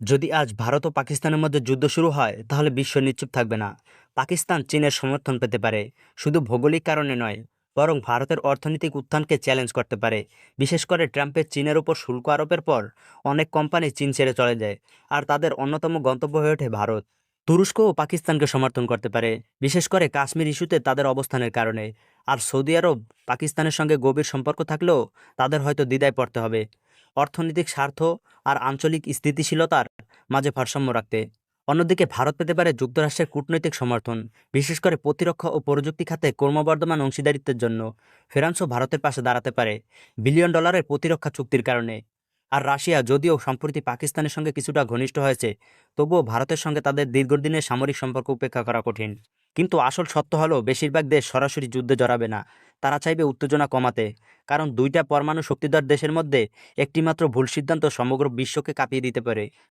যদি আজ ভারত ও পাকিস্তানের মধ্যে যুদ্ধ শুরু হয় তাহলে বিশ্ব নিশ্চুপ থাকবে না। পাকিস্তান চীনের সমর্থন পেতে পারে, শুধু ভৌগোলিক কারণে নয়, বরং ভারতের অর্থনৈতিক উত্থানকে চ্যালেঞ্জ করতে পারে। বিশেষ করে ট্রাম্পের চীনের উপর শুল্ক আরোপের পর অনেক কোম্পানি চীন ছেড়ে চলে যায়, আর তাদের অন্যতম গন্তব্য হয়ে ওঠে ভারত। তুরস্কও পাকিস্তানকে সমর্থন করতে পারে, বিশেষ করে কাশ্মীর ইস্যুতে তাদের অবস্থানের কারণে। আর সৌদি আরব পাকিস্তানের সঙ্গে গভীর সম্পর্ক থাকলেও তাদের হয়তো দ্বিধায় পড়তে হবে, অর্থনৈতিক স্বার্থ আর আঞ্চলিক স্থিতিশীলতার মাঝে ভারসাম্য রাখতে। অন্যদিকে ভারত পেতে পারে যুক্তরাষ্ট্রের কূটনৈতিক সমর্থন, বিশেষ করে প্রতিরক্ষা ও প্রযুক্তি খাতে ক্রমবর্ধমান অংশীদারিত্বের জন্য। ফ্রান্সও ভারতের পাশে দাঁড়াতে পারে বিলিয়ন ডলারের প্রতিরক্ষা চুক্তির কারণে। আর রাশিয়া যদিও সম্প্রতি পাকিস্তানের সঙ্গে কিছুটা ঘনিষ্ঠ হয়েছে, তবুও ভারতের সঙ্গে তাদের দীর্ঘদিনের সামরিক সম্পর্ক উপেক্ষা করা কঠিন। কিন্তু আসল সত্য হলো, বেশিরভাগ দেশ সরাসরি যুদ্ধে জড়াবে না। তারা চাইবে উত্তেজনা কমাতে, কারণ দুইটা পরমাণু শক্তিধর দেশের মধ্যে একটিমাত্র ভুল সিদ্ধান্ত সমগ্র বিশ্বকে কাঁপিয়ে দিতে পারে।